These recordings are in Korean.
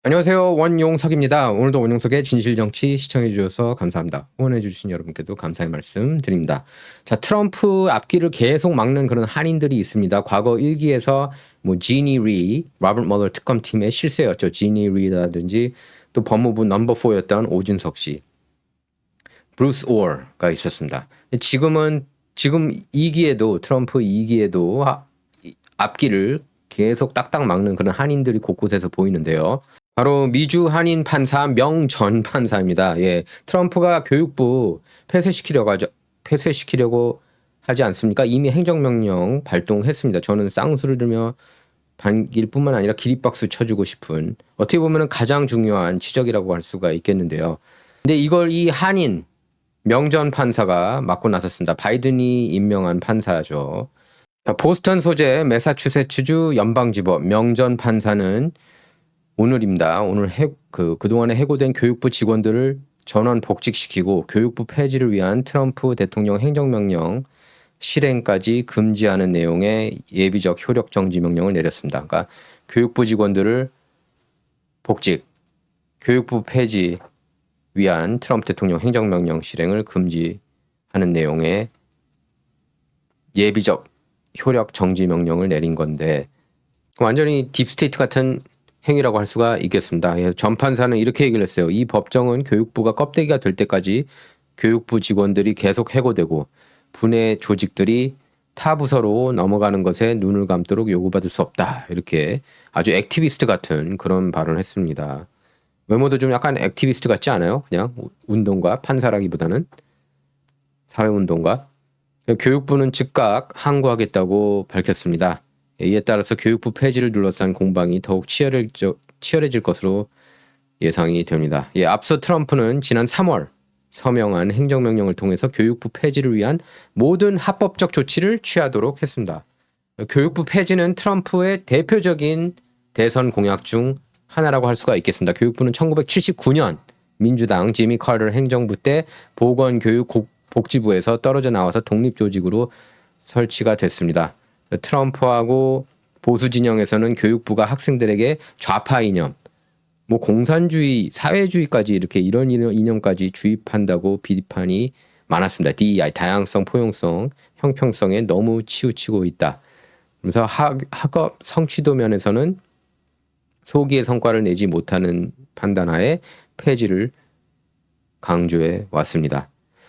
안녕하세요. 원용석입니다. 오늘도 원용석의 진실정치 시청해 주셔서 감사합니다. 후원해 주신 여러분께도 감사의 말씀 드립니다. 자, 트럼프 앞길을 계속 막는 그런 한인들이 있습니다. 과거 1기에서 지니 리, 로버트 멀러 특검팀의 실세였죠. 지니 리라든지 또 법무부 넘버 4였던 오진석 씨, 브루스 오어가 있었습니다. 지금 2기에도 트럼프 2기에도 앞길을 계속 딱딱 막는 그런 한인들이 곳곳에서 보이는데요. 바로 미주 한인 판사 명전 판사입니다. 예, 트럼프가 교육부 폐쇄시키려고 하지 않습니까? 이미 행정명령 발동했습니다. 저는 쌍수를 들며 반길 뿐만 아니라 기립박수 쳐주고 싶은, 어떻게 보면 가장 중요한 지적이라고 할 수가 있겠는데요. 근데 이걸 이 한인 명전 판사가 맡고 나섰습니다. 바이든이 임명한 판사죠. 보스턴 소재 매사추세츠주 연방지법 명전 판사는 오늘입니다. 오늘 그동안에 해고된 교육부 직원들을 전원 복직시키고 교육부 폐지를 위한 트럼프 대통령 행정명령 실행까지 금지하는 내용의 예비적 효력 정지 명령을 내렸습니다. 그러니까 교육부 직원들을 복직, 교육부 폐지 위한 트럼프 대통령 행정명령 실행을 금지하는 내용의 예비적 효력 정지 명령을 내린 건데, 완전히 딥스테이트 같은 행위라고 할 수가 있겠습니다. 전 판사는 이렇게 얘기를 했어요. 이 법정은 교육부가 껍데기가 될 때까지 교육부 직원들이 계속 해고되고 분해 조직들이 타 부서로 넘어가는 것에 눈을 감도록 요구받을 수 없다. 이렇게 아주 액티비스트 같은 그런 발언을 했습니다. 외모도 좀 약간 액티비스트 같지 않아요? 그냥 운동가, 판사라기보다는 사회운동가. 교육부는 즉각 항고하겠다고 밝혔습니다. 이에 따라서 교육부 폐지를 둘러싼 공방이 더욱 치열해질 것으로 예상이 됩니다. 앞서 트럼프는 지난 3월 서명한 행정명령을 통해서 교육부 폐지를 위한 모든 합법적 조치를 취하도록 했습니다. 교육부 폐지는 트럼프의 대표적인 대선 공약 중 하나라고 할 수가 있겠습니다. 교육부는 1979년 민주당 지미 카터 행정부 때 보건교육복지부에서 떨어져 나와서 독립조직으로 설치가 됐습니다. 트럼프하고 보수 진영에서는 교육부가 학생들에게 좌파 이념, 공산주의, 사회주의까지 이렇게 이런 이념까지 주입한다고 비판이 많았습니다. DEI, 다양성, 포용성, 형평성에 너무 치우치고 있다. 그래서 학업 성취도 면에서는 소기의 성과를 내지 못하는 판단하에 폐지를 강조해 왔습니다.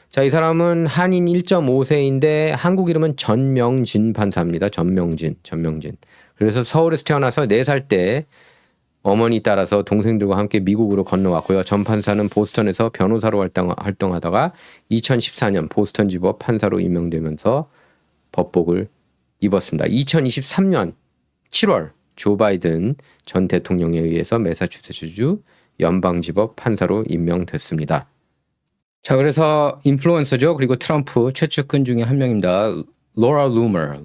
자, 이 사람은 한인 1.5세인데 한국 이름은 전명진 판사입니다. 전명진. 그래서 서울에서 태어나서 4살 때 어머니 따라서 동생들과 함께 미국으로 건너왔고요. 전 판사는 보스턴에서 변호사로 활동하다가 2014년 보스턴지법 판사로 임명되면서 법복을 입었습니다. 2023년 7월 조 바이든 전 대통령에 의해서 매사추세츠주 연방지법 판사로 임명됐습니다. 자, 그래서 인플루언서죠. 그리고 트럼프 최측근 중에 한 명입니다. 로라 루머.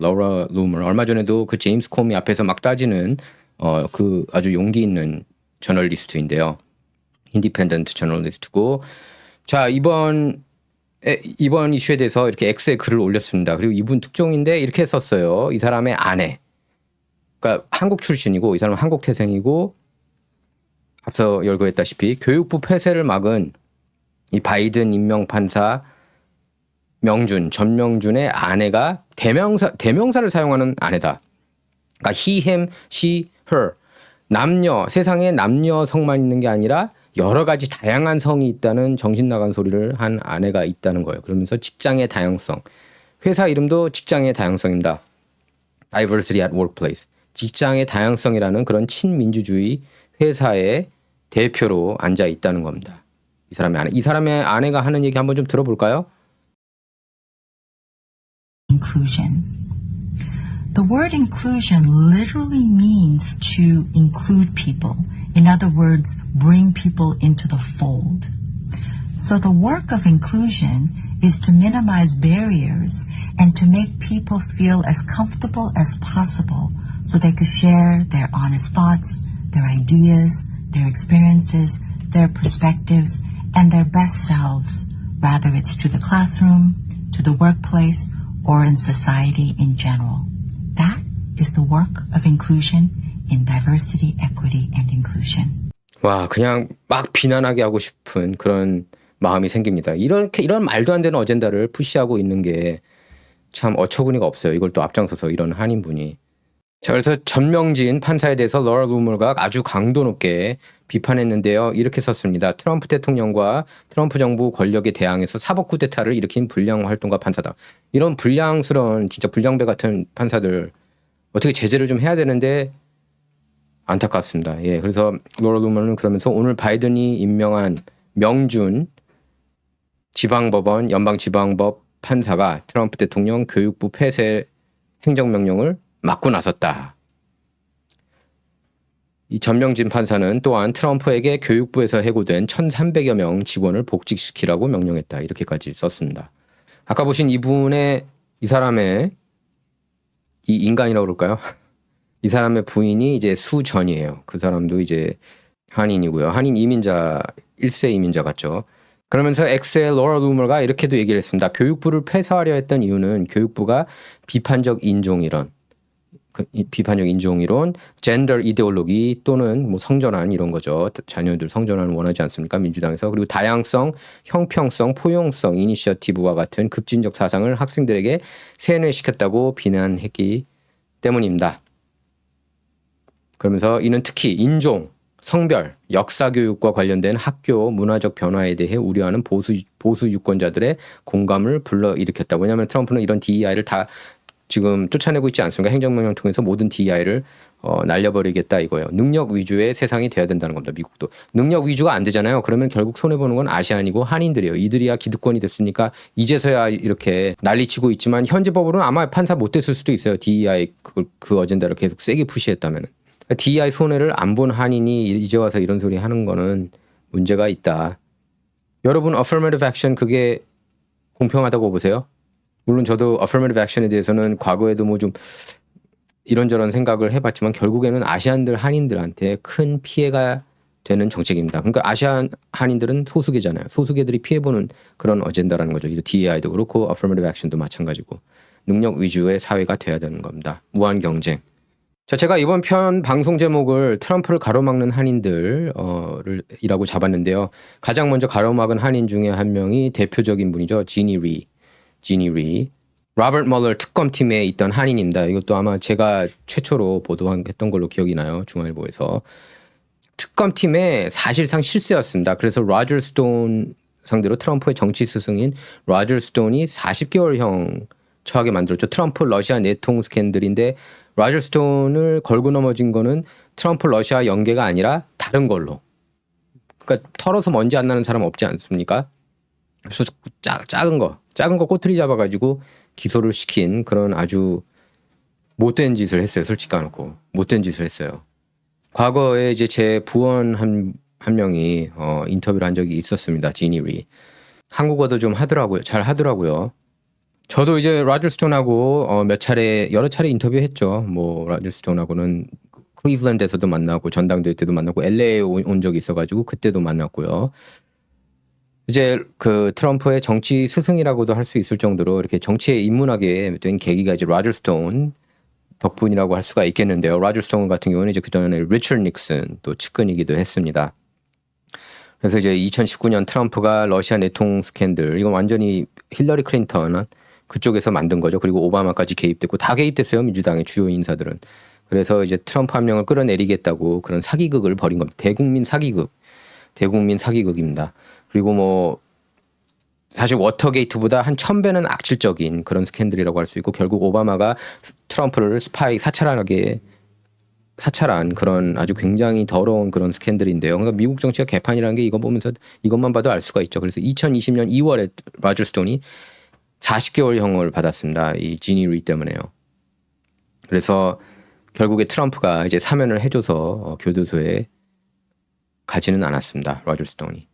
얼마 전에도 그 제임스 코미 앞에서 막 따지는 그 아주 용기 있는 저널리스트인데요. 인디펜던트 저널리스트고, 자, 이번 이슈에 대해서 이렇게 X에 글을 올렸습니다. 그리고 이분 특종인데 이렇게 썼어요. 이 사람의 아내, 그러니까 한국 출신이고 이 사람은 한국 태생이고, 앞서 열거했다시피 교육부 폐쇄를 막은 이 바이든 임명 판사 전명준의 아내가 대명사를 사용하는 아내다. 그러니까 he, him, she, her. 세상에 남녀 성만 있는 게 아니라 여러 가지 다양한 성이 있다는 정신 나간 소리를 한 아내가 있다는 거예요. 그러면서 직장의 다양성. 회사 이름도 직장의 다양성입니다. Diversity at Workplace. 직장의 다양성이라는 그런 친민주주의 회사의 대표로 앉아 있다는 겁니다. 이 사람의 아내가 하는 얘기 한번 좀 들어볼까요? Inclusion. The word inclusion literally means to include people. In other words, bring people into the fold. So the work of inclusion is to minimize barriers and to make people feel as comfortable as possible so they could share their honest thoughts, their ideas, their experiences, their perspectives, and their best selves, whether it's to the classroom, to the workplace, or in society in general. That is the work of inclusion in diversity, equity, and inclusion. 와, 그냥 막 비난하게 하고 싶은 그런 마음이 생깁니다. 이런 말도 안 되는 어젠다를 푸시하고 있는 게 참 어처구니가 없어요. 이걸 또 앞장서서 이런 한인분이. 자, 그래서 전명진 판사에 대해서 러럴 루머가 아주 강도 높게 비판했는데요. 이렇게 썼습니다. 트럼프 대통령과 트럼프 정부 권력에 대항해서 사법 쿠데타를 일으킨 불량 활동가 판사다. 이런 불량스러운 진짜 불량배 같은 판사들 어떻게 제재를 좀 해야 되는데 안타깝습니다. 예, 그래서 러럴 루머는 그러면서 오늘 바이든이 임명한 명준 지방법원 연방지방법 판사가 트럼프 대통령 교육부 폐쇄 행정명령을 맞고 나섰다. 이 전명진 판사는 또한 트럼프에게 교육부에서 해고된 1,300여 명 직원을 복직시키라고 명령했다. 이렇게까지 썼습니다. 아까 보신 이 사람의 이 인간이라고 그럴까요? 이 사람의 부인이 이제 수전이에요. 그 사람도 이제 한인이고요. 한인 이민자, 1세 이민자 같죠. 그러면서 엑셀 러럴 루머가 이렇게도 얘기를 했습니다. 교육부를 폐쇄하려 했던 이유는 교육부가 비판적 인종이론, 젠더 이데올로기 또는 뭐 성전환 이런 거죠. 자녀들 성전환을 원하지 않습니까? 민주당에서. 그리고 다양성, 형평성, 포용성 이니셔티브와 같은 급진적 사상을 학생들에게 세뇌시켰다고 비난했기 때문입니다. 그러면서 이는 특히 인종, 성별, 역사교육과 관련된 학교 문화적 변화에 대해 우려하는 보수 유권자들의 공감을 불러일으켰다. 왜냐하면 트럼프는 이런 DEI를 다 지금 쫓아내고 있지 않습니까? 행정명령 통해서 모든 DEI를 날려버리겠다 이거예요. 능력 위주의 세상이 돼야 된다는 겁니다. 미국도. 능력 위주가 안 되잖아요. 그러면 결국 손해보는 건 아시안이고 한인들이에요. 이들이야 기득권이 됐으니까 이제서야 이렇게 난리치고 있지만 현재 법으로는 아마 판사 못 됐을 수도 있어요. DEI 그 어젠다를 계속 세게 푸시했다면. DEI 손해를 안 본 한인이 이제 와서 이런 소리 하는 거는 문제가 있다. 여러분 affirmative action 그게 공평하다고 보세요? 물론 저도 affirmative action에 대해서는 과거에도 뭐 좀 이런저런 생각을 해봤지만 결국에는 아시안들 한인들한테 큰 피해가 되는 정책입니다. 그러니까 아시안 한인들은 소수계잖아요. 소수계들이 피해보는 그런 어젠다라는 거죠. DEI도 그렇고 affirmative action도 마찬가지고 능력 위주의 사회가 돼야 되는 겁니다. 무한 경쟁. 자, 제가 이번 편 방송 제목을 트럼프를 가로막는 한인들이라고 잡았는데요. 가장 먼저 가로막은 한인 중에 한 명이 대표적인 분이죠. 지니 리. 로버트 멀러 특검팀에 있던 한인입니다. 이것도 아마 제가 최초로 보도했던 걸로 기억이 나요. 중앙일보에서. 특검팀의 사실상 실세였습니다. 그래서 로저 스톤 상대로 트럼프의 정치 스승인 로저 스톤이 40개월형 처하게 만들었죠. 트럼프 러시아 내통 스캔들인데 로저 스톤을 걸고 넘어진 거는 트럼프 러시아 연계가 아니라 다른 걸로. 그러니까 털어서 먼지 안 나는 사람 없지 않습니까? 그래서 작은 거 꼬투리 잡아가지고 기소를 시킨 그런 아주 못된 짓을 했어요. 솔직히 까놓고 못된 짓을 했어요. 과거에 이제 제 부원 한 명이 인터뷰를 한 적이 있었습니다. 지니 리. 한국어도 좀 잘 하더라고요. 저도 이제 로저 스톤하고 여러 차례 인터뷰했죠. 뭐 로저 스톤하고는 클리블랜드에서도 만나고 전당대회 때도 만나고 LA에 온 적이 있어가지고 그때도 만났고요. 이제 그 트럼프의 정치 스승이라고도 할 수 있을 정도로 이렇게 정치에 입문하게 된 계기가 이제 로저 스톤 덕분이라고 할 수가 있겠는데요. 로저 스톤 같은 경우는 이제 그 전에 리처드 닉슨 또 측근이기도 했습니다. 그래서 이제 2019년 트럼프가 러시아 내통 스캔들 이건 완전히 힐러리 클린턴 그쪽에서 만든 거죠. 그리고 오바마까지 개입됐고 다 개입됐어요. 민주당의 주요 인사들은. 그래서 이제 트럼프 한 명을 끌어내리겠다고 그런 사기극을 벌인 겁니다. 대국민 사기극입니다. 그리고 뭐 사실 워터게이트보다 한 1000배는 악질적인 그런 스캔들이라고 할 수 있고 결국 오바마가 트럼프를 사찰한 그런 아주 굉장히 더러운 그런 스캔들인데요. 그러니까 미국 정치가 개판이라는 게 이것만 봐도 알 수가 있죠. 그래서 2020년 2월에 로저 스톤이 40개월형을 받았습니다. 이 지니 리 때문에요. 그래서 결국에 트럼프가 이제 사면을 해줘서 교도소에 가지는 않았습니다. 로저 스톤이.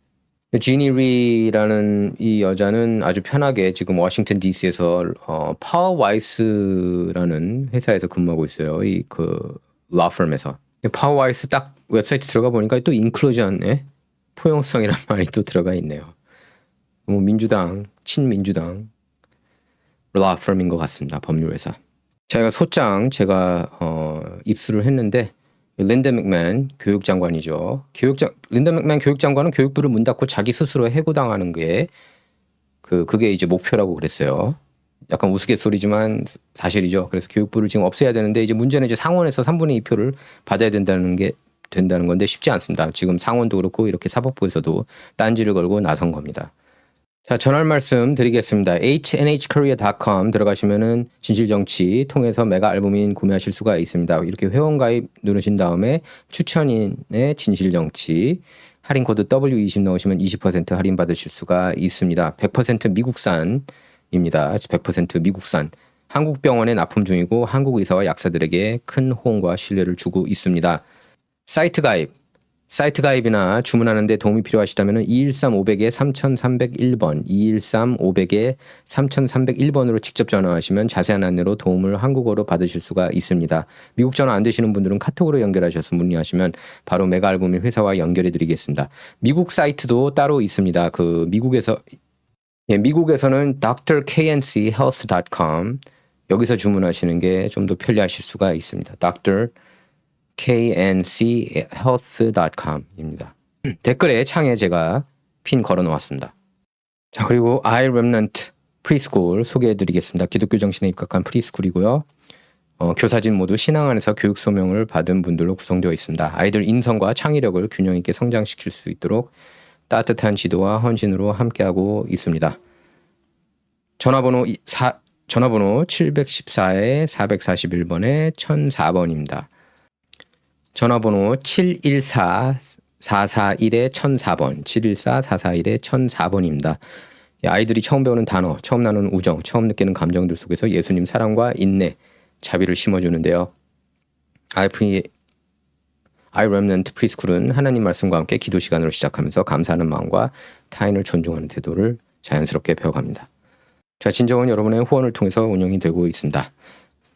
지니 리라는 이 여자는 아주 편하게 지금 워싱턴 DC에서 파워 와이스라는 회사에서 근무하고 있어요. 이 그 라펌에서. 파워 와이스 딱 웹사이트 들어가 보니까 또 인클루전에 포용성이란 말이 또 들어가 있네요. 뭐 친민주당 라펌인 것 같습니다. 법률회사. 제가 소장 입수를 했는데 린다 맥맨 교육장관이죠. 린다 맥맨 교육장관은 교육부를 문 닫고 자기 스스로 해고당하는 게 그게 이제 목표라고 그랬어요. 약간 우스갯소리지만 사실이죠. 그래서 교육부를 지금 없애야 되는데 이제 문제는 이제 상원에서 3분의 2표를 받아야 된다는 건데 쉽지 않습니다. 지금 상원도 그렇고 이렇게 사법부에서도 딴지를 걸고 나선 겁니다. 자, 전할 말씀 드리겠습니다. hnhkorea.com 들어가시면은 진실정치 통해서 메가 알부민 구매하실 수가 있습니다. 이렇게 회원가입 누르신 다음에 추천인의 진실정치 할인 코드 W20 넣으시면 20% 할인 받으실 수가 있습니다. 100% 미국산입니다. 100% 미국산. 한국 병원에 납품 중이고 한국 의사와 약사들에게 큰 호응과 신뢰를 주고 있습니다. 사이트 가입이나 주문하는데 도움이 필요하시다면 213-500-3301번, 213-500-3301번으로 직접 전화하시면 자세한 안내로 도움을 한국어로 받으실 수가 있습니다. 미국 전화 안 되시는 분들은 카톡으로 연결하셔서 문의하시면 바로 메가알부민 회사와 연결해 드리겠습니다. 미국 사이트도 따로 있습니다. 미국에서는 drknchealth.com 여기서 주문하시는 게 좀 더 편리하실 수가 있습니다. drknchealth.com입니다. 댓글에 창에 제가 핀 걸어 놓았습니다. 자, 그리고 iRemnant 프리스쿨 소개해 드리겠습니다. 기독교 정신에 입각한 프리스쿨이고요. 교사진 모두 신앙 안에서 교육 소명을 받은 분들로 구성되어 있습니다. 아이들 인성과 창의력을 균형 있게 성장시킬 수 있도록 따뜻한 지도와 헌신으로 함께하고 있습니다. 전화번호 714-441번에 1004번입니다. 전화번호 714-441-1004번, 714-441-1004번입니다. 아이들이 처음 배우는 단어, 처음 나누는 우정, 처음 느끼는 감정들 속에서 예수님 사랑과 인내, 자비를 심어주는데요. iRemnant 프리스쿨은 하나님 말씀과 함께 기도 시간으로 시작하면서 감사하는 마음과 타인을 존중하는 태도를 자연스럽게 배워갑니다. 자, 진정은 여러분의 후원을 통해서 운영이 되고 있습니다.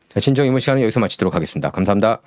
자, 진정 이번 시간은 여기서 마치도록 하겠습니다. 감사합니다.